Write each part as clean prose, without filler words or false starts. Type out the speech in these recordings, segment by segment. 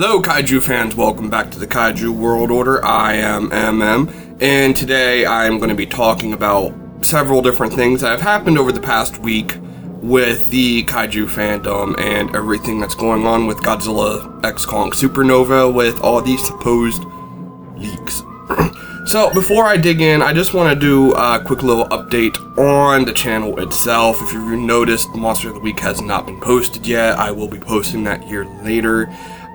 Hello Kaiju fans, welcome back to the Kaiju World Order. I am MM, and today I am going to be talking about several different things that have happened over the past week with the Kaiju fandom and everything that's going on with Godzilla X Kong Supernova with all these supposed leaks. So before I dig in, I just want to do a quick little update on the channel itself. If you've noticed, Monster of the Week has not been posted yet. I will be posting that here later.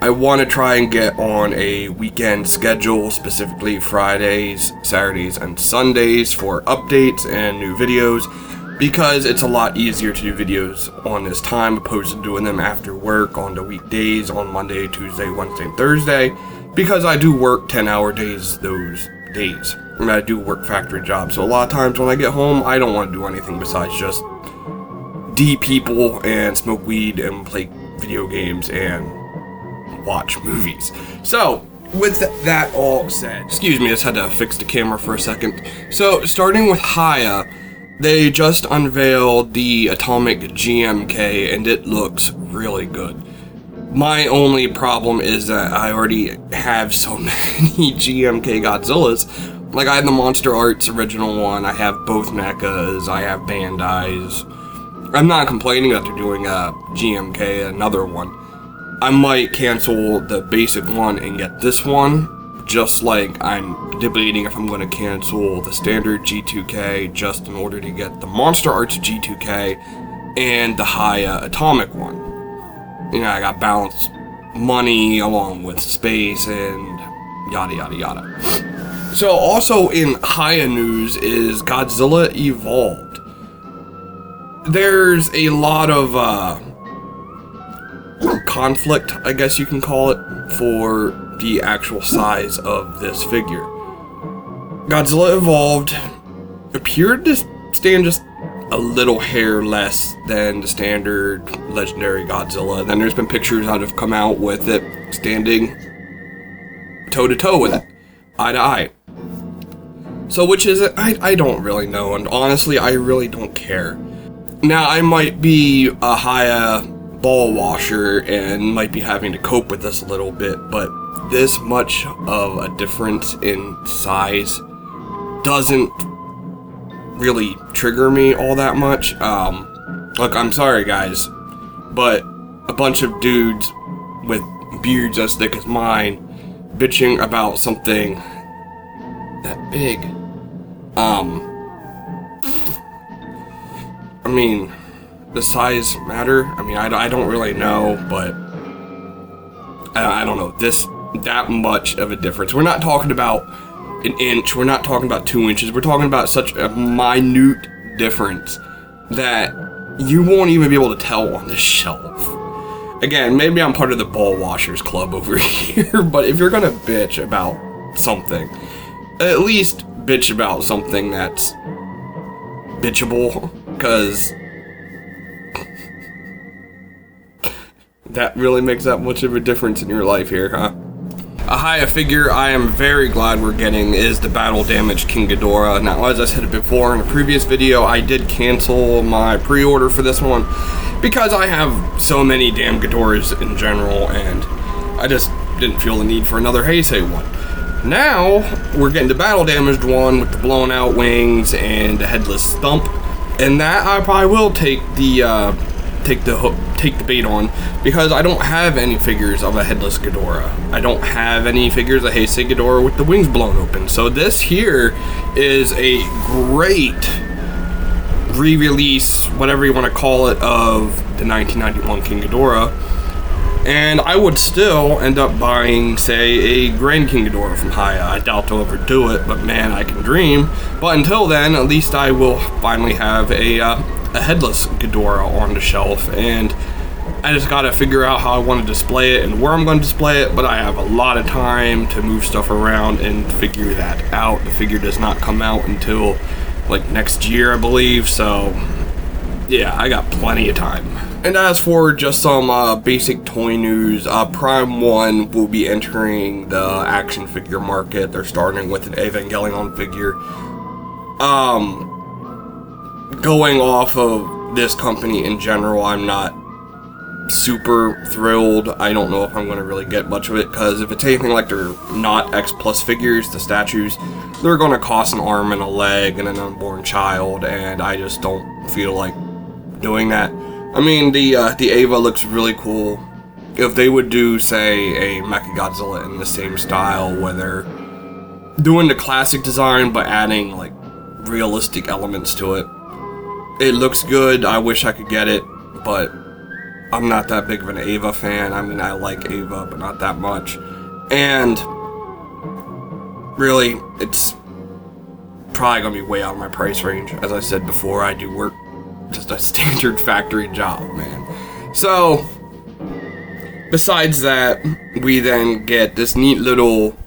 I want to try and get on a weekend schedule, specifically Fridays, Saturdays, and Sundays for updates and new videos, because it's a lot easier to do videos on this time opposed to doing them after work on the weekdays on Monday, Tuesday, Wednesday, and Thursday, because I do work 10-hour days those days, and I do work factory jobs, so a lot of times when I get home, I don't want to do anything besides just people and smoke weed and play video games and watch movies. So, with that all said, excuse me, I just had to fix the camera for a second. So, starting with HIYA, they just unveiled the Atomic GxK, and it looks really good. My only problem is that I already have so many GxK Godzillas. Like, I have the Monster Arts original one, I have both mechas, I have Bandai's. I'm not complaining that they're doing a GxK, another one. I might cancel the basic one and get this one, just like I'm debating if I'm going to cancel the standard G2K just in order to get the Monster Arts G2K and the HIYA Atomic one. You know, I got balanced money along with space and yada yada yada. So also in HIYA news is Godzilla Evolved. There's a lot of conflict, I guess you can call it, for the actual size of this figure. Godzilla Evolved appeared to stand just a little hair less than the standard legendary Godzilla. And then there's been pictures that have come out with it standing toe-to-toe with it, eye-to-eye. So which is it? I don't really know, and honestly, I really don't care. Now, I might be a HIYA ball washer and might be having to cope with this a little bit, but this much of a difference in size doesn't really trigger me all that much. Look, I'm sorry guys, but a bunch of dudes with beards as thick as mine bitching about something that big, I mean, does size matter? I mean, I don't really know, but I don't know, that much of a difference. We're not talking about an inch, we're not talking about 2 inches, we're talking about such a minute difference that you won't even be able to tell on the shelf. Again, maybe I'm part of the ball washers club over here, but if you're gonna bitch about something, at least bitch about something that's bitchable, because that really makes that much of a difference in your life here, huh? A HIYA figure I am very glad we're getting is the Battle Damaged King Ghidorah. Now, as I said before in a previous video, I did cancel my pre-order for this one because I have so many damn Ghidorahs in general, and I just didn't feel the need for another Heisei one. Now, we're getting the Battle Damaged one with the blown out wings and the headless stump, and that I probably will take the bait on, because I don't have any figures of a headless Ghidorah. I don't have any figures of Heisei Ghidorah with the wings blown open. So this here is a great re-release, whatever you want to call it, of the 1991 King Ghidorah. And I would still end up buying, say, a Grand King Ghidorah from HIYA. I doubt they'll ever do it, but man, I can dream. But until then, at least I will finally have a headless Ghidorah on the shelf, and I just gotta figure out how I want to display it and where I'm going to display it, but I have a lot of time to move stuff around and figure that out. The figure does not come out until like next year, I believe, so yeah, I got plenty of time. And as for just some basic toy news, Prime 1 will be entering the action figure market. They're starting with an Evangelion figure. Going off of this company in general, I'm not super thrilled. I don't know if I'm going to really get much of it, because if it's anything like they're not X Plus figures, the statues, they're going to cost an arm and a leg and an unborn child, and I just don't feel like doing that. I mean, the Ava looks really cool. If they would do, say, a Mechagodzilla in the same style, where they're doing the classic design but adding like realistic elements to it, it looks good. I wish I could get it, but I'm not that big of an Ava fan. I mean, I like Ava, but not that much. And really, it's probably gonna be way out of my price range. As I said before, I do work just a standard factory job, man. So, besides that, we then get this neat little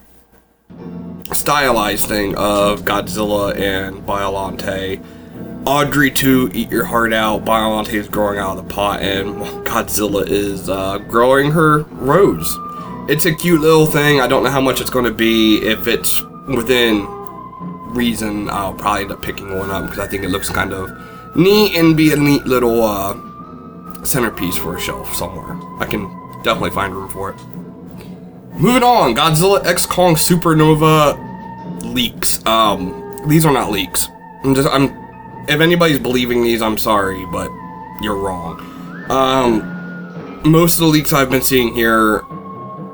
stylized thing of Godzilla and Biollante. Audrey 2, eat your heart out. Biollante is growing out of the pot, and Godzilla is growing her rose. It's a cute little thing. I don't know how much it's going to be. If it's within reason, I'll probably end up picking one up, because I think it looks kind of neat and be a neat little centerpiece for a shelf somewhere. I can definitely find room for it. Moving on, Godzilla X Kong Supernova leaks. These are not leaks. If anybody's believing these, I'm sorry, but you're wrong. Most of the leaks I've been seeing here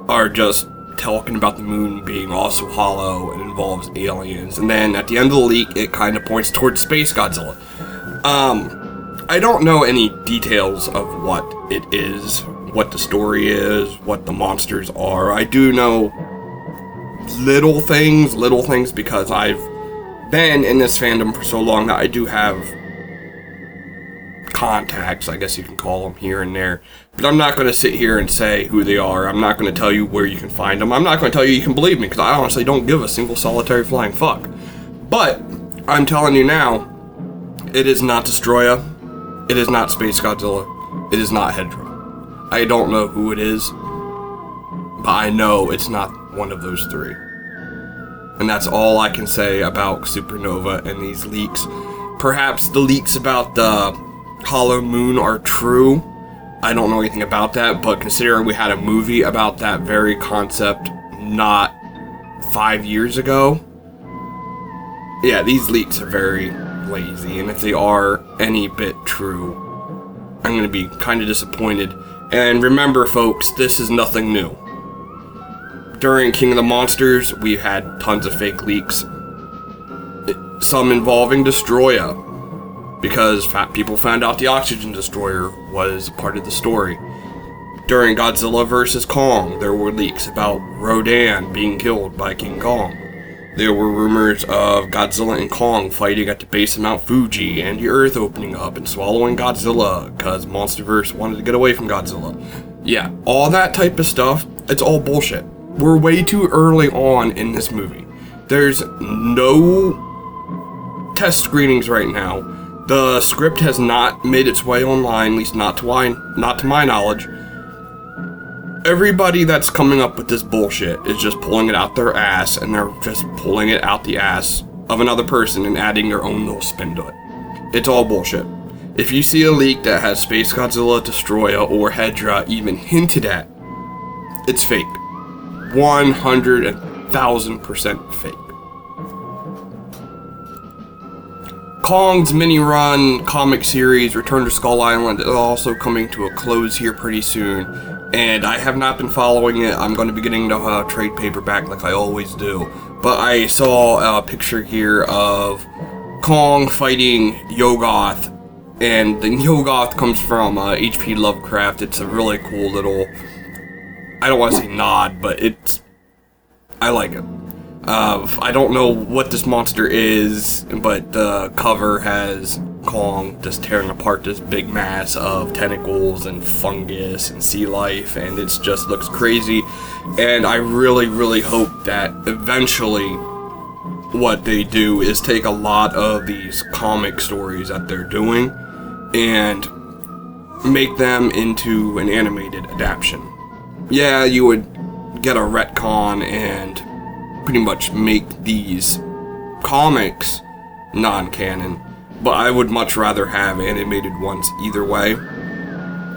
are just talking about the moon being also hollow and involves aliens, and then at the end of the leak, it kind of points towards Space Godzilla. I don't know any details of what it is, what the story is, what the monsters are. I do know little things because I've been in this fandom for so long that I do have contacts, I guess you can call them, here and there. But I'm not going to sit here and say who they are. I'm not going to tell you where you can find them. I'm not going to tell you can believe me, because I honestly don't give a single solitary flying fuck. But I'm telling you now, it is not Destroya. It is not Space Godzilla. It is not Hedra. I don't know who it is, but I know it's not one of those three. And that's all I can say about Supernova and these leaks. Perhaps the leaks about the Hollow Moon are true. I don't know anything about that, but considering we had a movie about that very concept not 5 years ago, yeah, these leaks are very lazy, and if they are any bit true, I'm going to be kind of disappointed. And remember, folks, this is nothing new. During King of the Monsters, we had tons of fake leaks. Some involving Destroya, because people found out the Oxygen Destroyer was part of the story. During Godzilla vs. Kong, there were leaks about Rodan being killed by King Kong. There were rumors of Godzilla and Kong fighting at the base of Mount Fuji, and the Earth opening up and swallowing Godzilla, because Monsterverse wanted to get away from Godzilla. Yeah, all that type of stuff, it's all bullshit. We're way too early on in this movie. There's no test screenings right now. The script has not made its way online, at least not to my knowledge. Everybody that's coming up with this bullshit is just pulling it out their ass, and they're just pulling it out the ass of another person and adding their own little spin to it. It's all bullshit. If you see a leak that has Space Godzilla, Destroya, or Hedra even hinted at, it's fake. 100,000% fake. Kong's mini-run comic series, Return to Skull Island, is also coming to a close here pretty soon, and I have not been following it. I'm going to be getting the trade paperback like I always do, but I saw a picture here of Kong fighting Yogoth, and the Yogoth comes from H.P. Lovecraft. It's a really cool little, I don't want to say nod, but I like it. I don't know what this monster is, but the cover has Kong just tearing apart this big mass of tentacles and fungus and sea life, and it just looks crazy. And I really, really hope that eventually what they do is take a lot of these comic stories that they're doing and make them into an animated adaptation. Yeah, you would get a retcon and pretty much make these comics non-canon, but I would much rather have animated ones either way.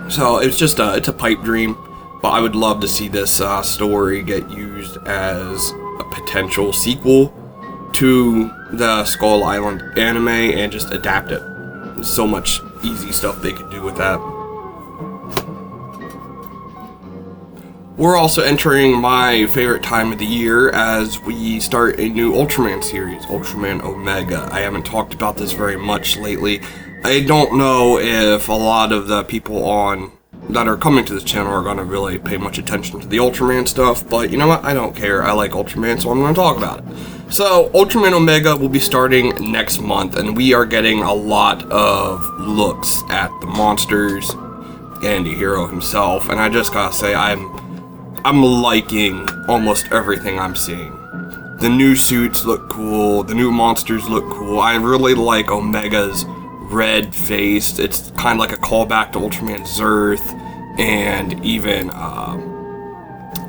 So it's just it's a pipe dream, but I would love to see this story get used as a potential sequel to the Skull Island anime and just adapt it. There's so much easy stuff they could do with that. We're also entering my favorite time of the year as we start a new Ultraman series, Ultraman Omega. I haven't talked about this very much lately. I don't know if a lot of the people that are coming to this channel are going to really pay much attention to the Ultraman stuff, but you know what? I don't care. I like Ultraman, so I'm going to talk about it. So, Ultraman Omega will be starting next month, and we are getting a lot of looks at the monsters and the hero himself, and I just gotta say, I'm liking almost everything I'm seeing. The new suits look cool, the new monsters look cool. I really like Omega's red face. It's kind of like a callback to Ultraman Zerth, and even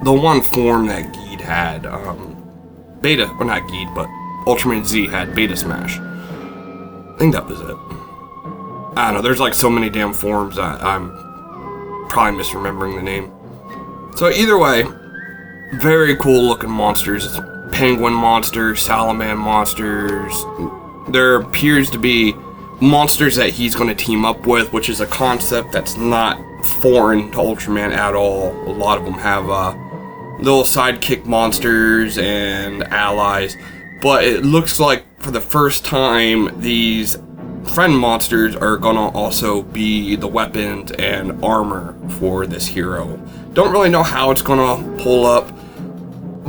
the one form that Geed had, Beta, or not Geed, but Ultraman Z had Beta Smash. I think that was it. I don't know, there's like so many damn forms that I'm probably misremembering the name. So either way, very cool looking monsters. It's penguin monsters, salaman monsters. There appears to be monsters that he's going to team up with, which is a concept that's not foreign to Ultraman at all. A lot of them have little sidekick monsters and allies, but it looks like for the first time these friend monsters are gonna also be the weapons and armor for this hero. Don't really know how it's gonna pull up,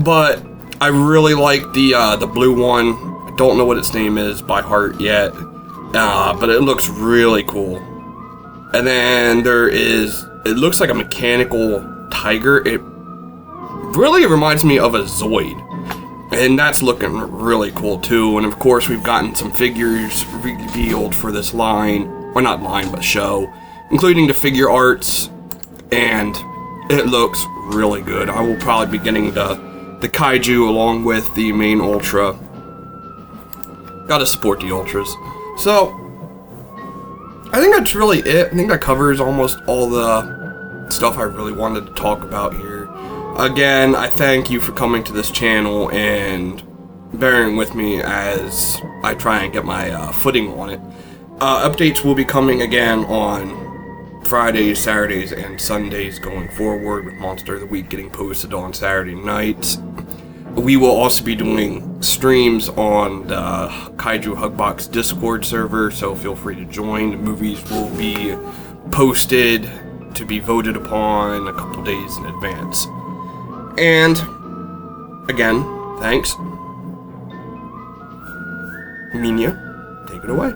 but I really like the blue one. I don't know what its name is by heart yet, but it looks really cool. And then it looks like a mechanical tiger. It really reminds me of a Zoid, and that's looking really cool too. And of course, we've gotten some figures revealed for this line, or not line, but show, including the figure arts, and it looks really good. I will probably be getting the Kaiju along with the main Ultra. Gotta support the Ultras. So, I think that's really it. I think that covers almost all the stuff I really wanted to talk about here. Again, I thank you for coming to this channel and bearing with me as I try and get my footing on it. Updates will be coming again on Fridays, Saturdays, and Sundays going forward, with Monster of the Week getting posted on Saturday nights. We will also be doing streams on the Kaiju Hugbox Discord server, so feel free to join. The movies will be posted to be voted upon a couple days in advance. And, again, thanks. Minya, take it away.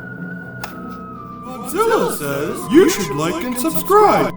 Godzilla says you should like and subscribe.